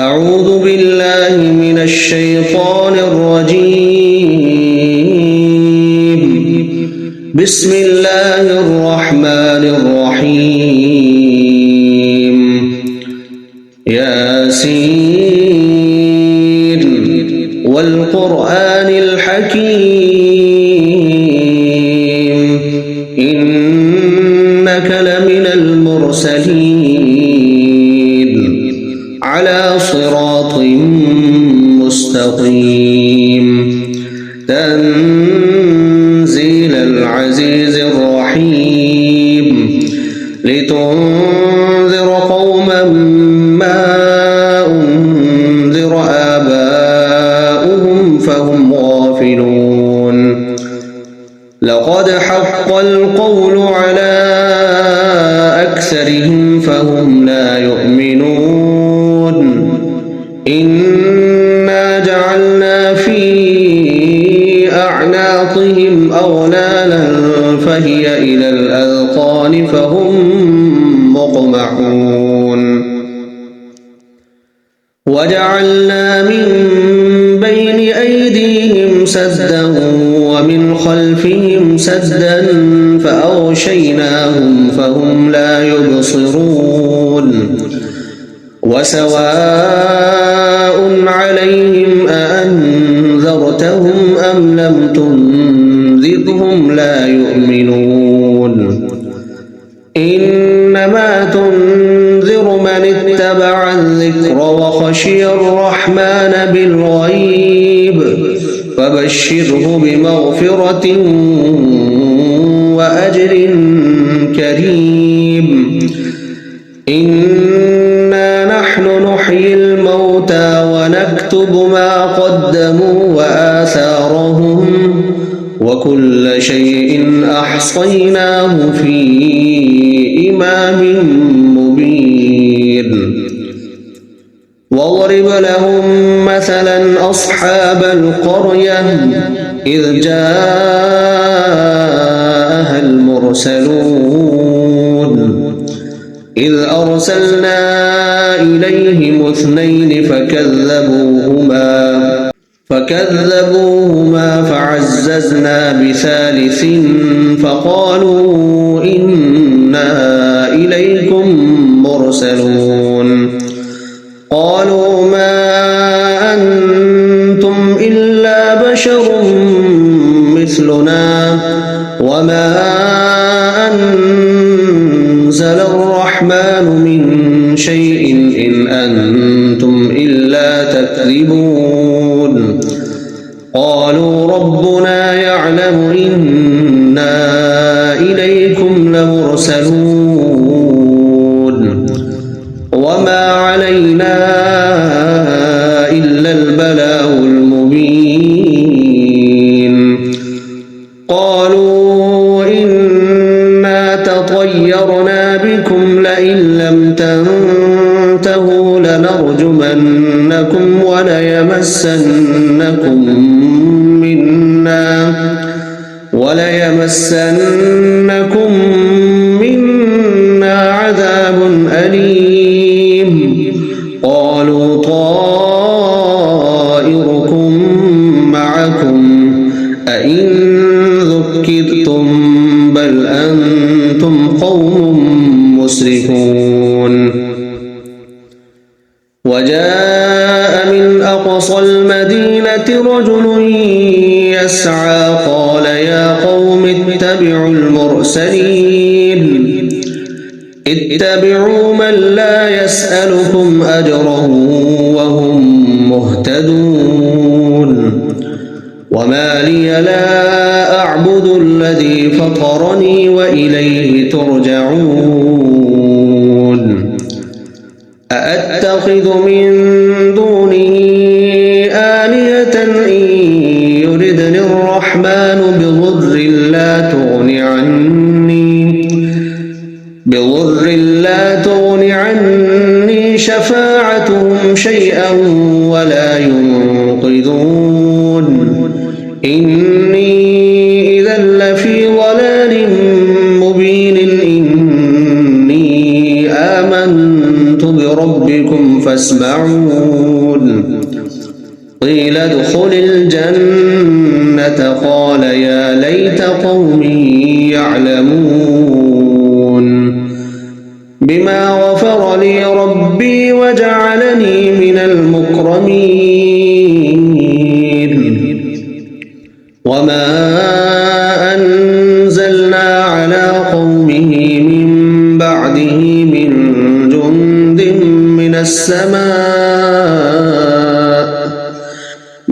أعوذ بالله من الشيطان الرجيم. بسم الله الرحمن الرحيم. ياسين والقرآن الحكيم إنك لمن المرسلين على صراط مستقيم. تنزيل العزيز الرحيم لتنذر قوما ما أنذر آباؤهم فهم غافلون. لقد حق القول على أكثرهم فهم لا يؤمنون. إنا جعلنا في أعناقهم أغلالا فهي إلى الأذقان فهم مقمحون. وجعلنا من بين أيديهم سدا ومن خلفهم سدا فأغشيناهم فهم لا يبصرون. وسواء عليهم أأنذرتهم أم لم تنذرهم لا يؤمنون. إنما تنذر من اتبع الذكر وخشي الرحمن بالغيب فبشره بمغفرة وأجر كريم. إنا نحن نحيي الموتى ونكتب ما قدموا وآثارهم وكل شيء أحصيناه في إمام مبين. واضرب لهم مثلا أصحاب القرية إذ جاءها المرسلون إذ أرسلنا إليهم اثنين فكذبوهما فعززنا بثالث فقالوا إنا إليكم مرسلون. قالوا ما أنتم إلا بشر مثلنا وما أنزل الرحمن من شيء إن أنتم إلا تكذبون. قالوا ربنا يعلم إنا إليكم لمرسلون وما علينا إلا البلاغ المبين. قالوا إنا تطيرنا بكم لئن لم تنتهوا لنرجمنكم وليمسنكم منا عذاب أليم. قالوا طائركم معكم أئن ذكرتم بل أنتم قوم مسرفون. وجاء من أقصى المدينة رجل يسعى قال يا قوم اتبعوا المرسلين اتبعوا من لا يسألكم أجرا وهم مهتدون. وما لي لا أعبد الذي فطرني وإليه ترجعون. أأتخذ من دونه آلهة إن يردني الرحمن بضر لا تغن عني شفاعتهم شيئا ولا ينقذون. إني إذا لفي ضلال مبين. إني آمنت بربكم فاسمعون قيل ادخل الجنة قال يا ليت قومي يعلمون بما غفر لي ربي وجعلني من المكرمين وما أنزلنا على قومه من بعده من جند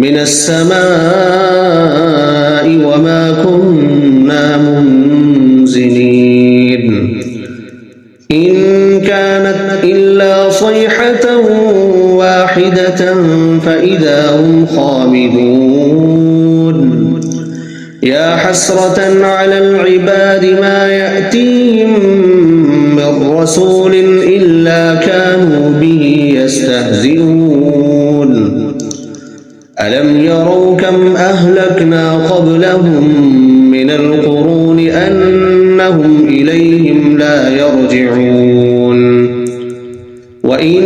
من السماء وما كنا منزلين إن كانت إلا صيحة واحدة فإذا هم خامدون يا حسرة على العباد ما يأتيهم من رسول إلا كانوا به يستهزئون ألم يروا كم أهلكنا قبلهم من القرون أنهم إليهم لا يرجعون وإن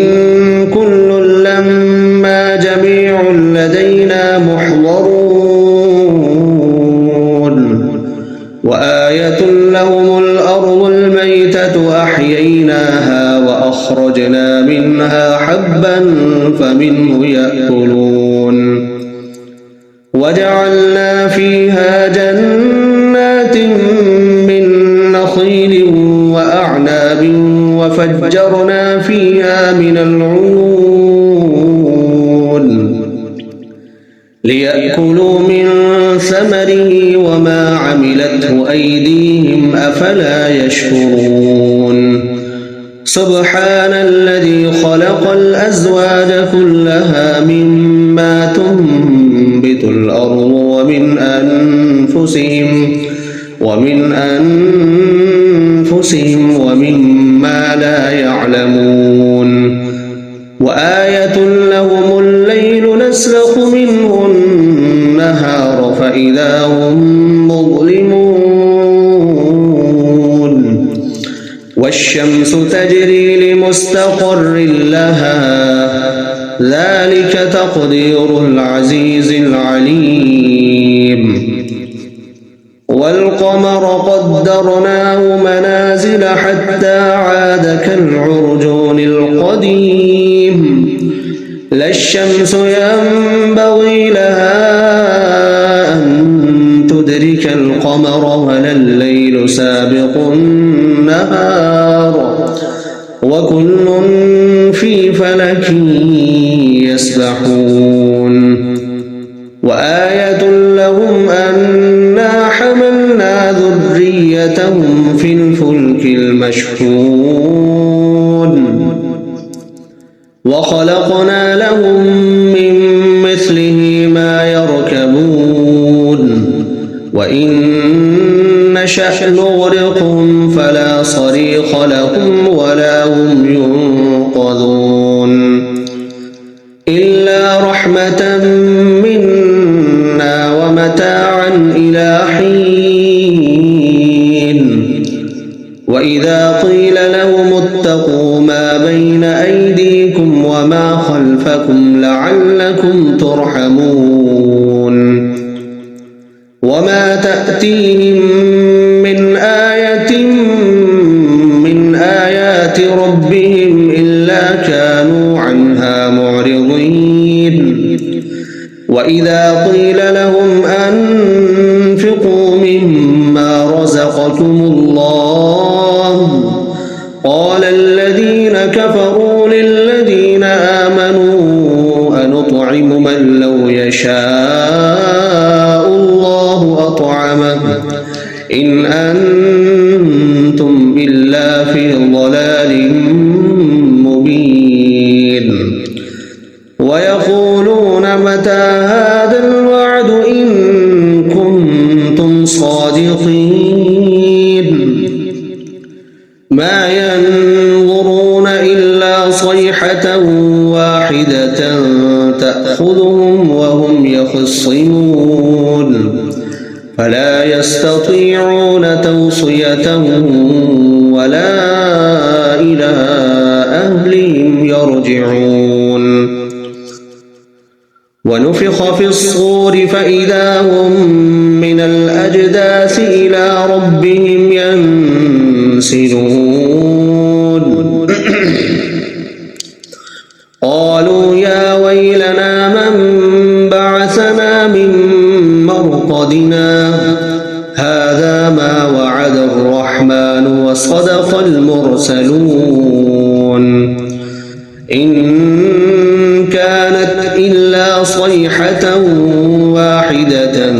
كل لما جميع لدينا محضرون وآية لهم الأرض الميتة أحييناها وأخرجنا منها حبا فمنه يأكلون وجعلنا فيها جنات من نخيل وأعناب وفجرنا فيها من العيون ليأكلوا من ثمره وما عملته أيديهم أفلا يشكرون سبحان الذي خلق الأزواج كلها مما تنبت الأرض ومن أنفسهم ومما لا يعلمون وآية لهم الليل نسلخ منه النهار فإذا هم مظلمون والشمس تجري لمستقر لها ذلك تقدير العزيز العليم والقمر قدرناه منازل حتى عاد كالعرجون القديم لا الشمس ينبغي لها أن تدرك القمر ولا الليل سابق النهار وكل في فلك يسبحون وآية لهم أنا حملنا ذريتهم في الفلك المشحون وخلقنا لهم من مثله ما يركبون وإن نشأ نغرقهم فلا صريخ لهم ولا هم ينقذون إلا رحمة منا ومتاعا إلى حين وإذا قيل لهم اتقوا ما بين أيديكم وما خلفكم لعلكم ترحمون وما تأتيهم من آية من آيات ربهم إلا كانوا عنها معرضين وإذا قيل لهم أنفقوا مما رزقكم الله قال الذين كفروا للذين آمنوا أنطعم من لو يشاء الله أطعمه إن أنتم إلا في ضلال مبين ويقولون متى هذا الوعد إن كنتم صادقين ما ينظرون إلا صيحة واحدة تأخذهم وهم يخصمون فلا يستطيعون توصية ولا إلى أهلهم يرجعون ونفخ في الصور فإذا هم من الأجداث إلى ربهم ينسلون قالوا يا ويلنا من بعثنا من مرقدنا هذا ما وعد الرحمن وصدق المرسلون إن كانت إلا صيحة واحدة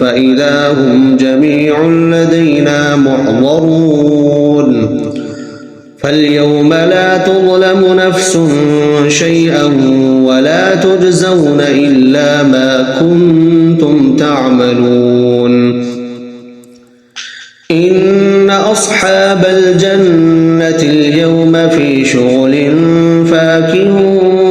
فإذا هم جميع لدينا محضرون فاليوم لا تظلم نفس شيئا ولا تجزون إلا ما كنتم تعملون إن أصحاب الجنة اليوم في شغل فاكهون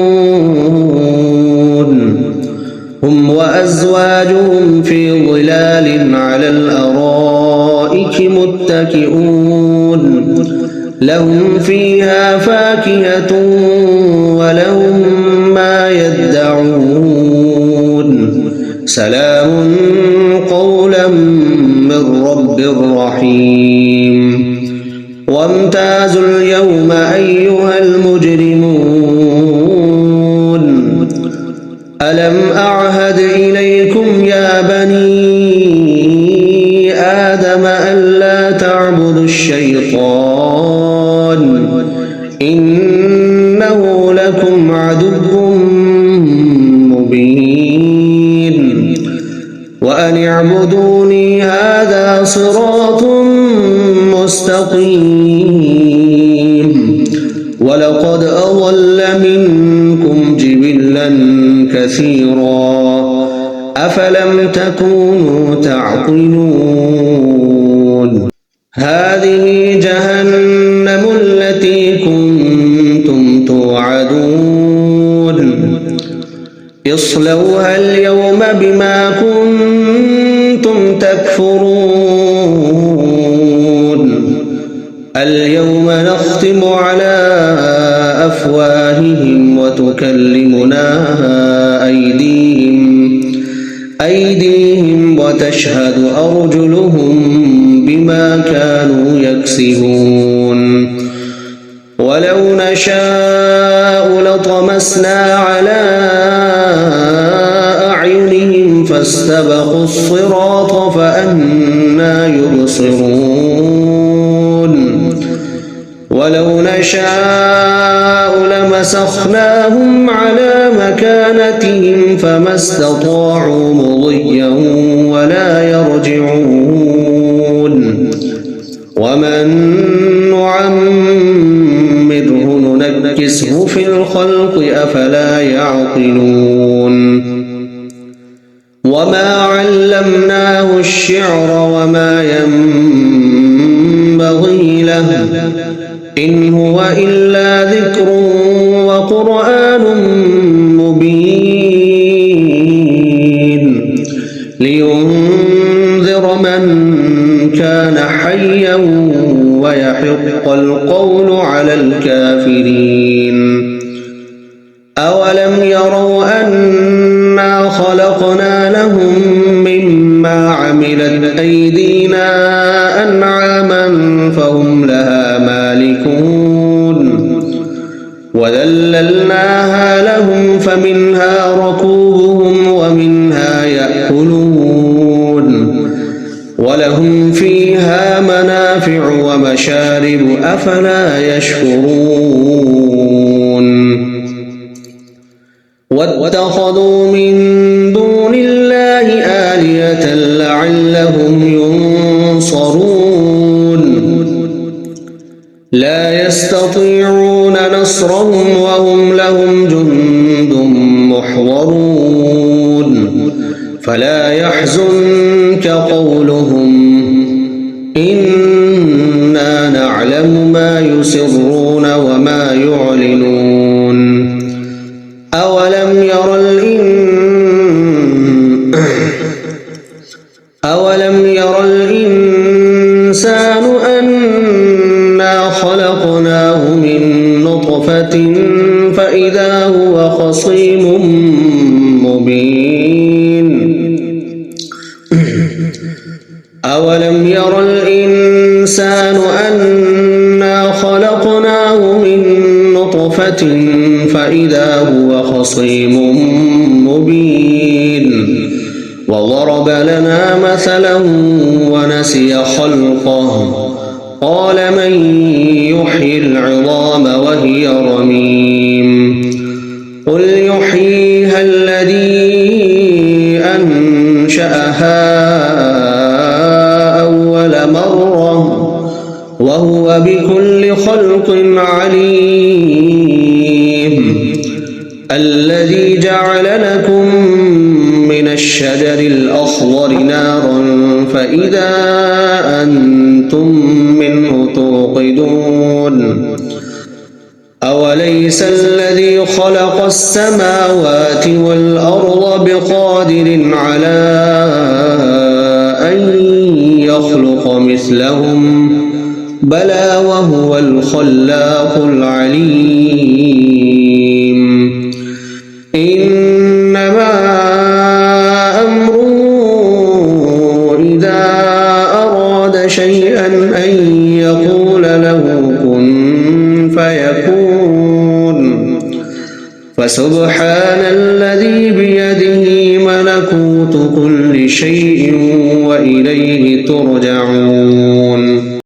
هم وأزواجهم في ظلال على الأرائك متكئون لهم فيها فاكهة ولهم ما يدعون سلام قولا من رب رحيم وامتازوا اليوم أيها المجرمون ألم أعهد إليكم يا بني آدم ألا تعبدوا الشيطان إنه لكم عدو مبين وأن اعبدوني هذا صراط مستقيم ولقد أضل منكم جبلا كثيرا أفلم تكونوا تعقلون هذه جهنم التي كنتم توعدون اصلوها اليوم بما كنتم تكفرون اليوم نختم على أفواههم وتكلمنا أيديهم وتشهد أرجلهم بما كانوا يكسبون ولو نشاء لطمسنا على أعينهم فاستبقوا الصراط فأنى يبصرون ولو نشاء لمسخناهم على مكانتهم فما استطاعوا مضيا ولا يرجعون ومن نعمره ننكسه في الخلق أفلا يعقلون وما علمناه الشعر وما ينبغي له إن هو إلا ذكر وقرآن مبين لينذر من كان حيا ويحق القول على الكافرين أولم يروا أنا خلقنا لهم مما عملت أيدينا أنعاما فهم لها مالكون وذللناها لهم فمنها ركوبهم ومنها يأكلون ولهم فيها منافع ومشارب أفلا يشكرون واتخذوا من دون الله آلهة لعلهم ينصرون لا يستطيعون نصرهم وهم لهم جند محضرون فلا يحزنك قولهم إنا نعلم ما يسرون وما يعلنون أولم ير الإنسان أنا خلقناه من نطفة خصيم مبين أولم ير الإنسان أنا خلقناه من نطفة فإذا هو خصيم مبين وضرب لنا مثلا ونسي خلقه قال من يحيي العظام وهي رميم قل يحييها الذي أنشأها أول مرة وهو بكل خلق عليم الذي جعل لكم من الشجر الأخضر نارا فإذا أنتم منه توقدون أوليس الذي خلق السماوات والأرض بقادر على أن يخلق مثلهم بلى وهو الخلاق العليم إنما أمره إذا أراد شيئا أن يقول له كن فيكون فسبحان الذي بيده ملكوت كل شيء وإليه ترجعون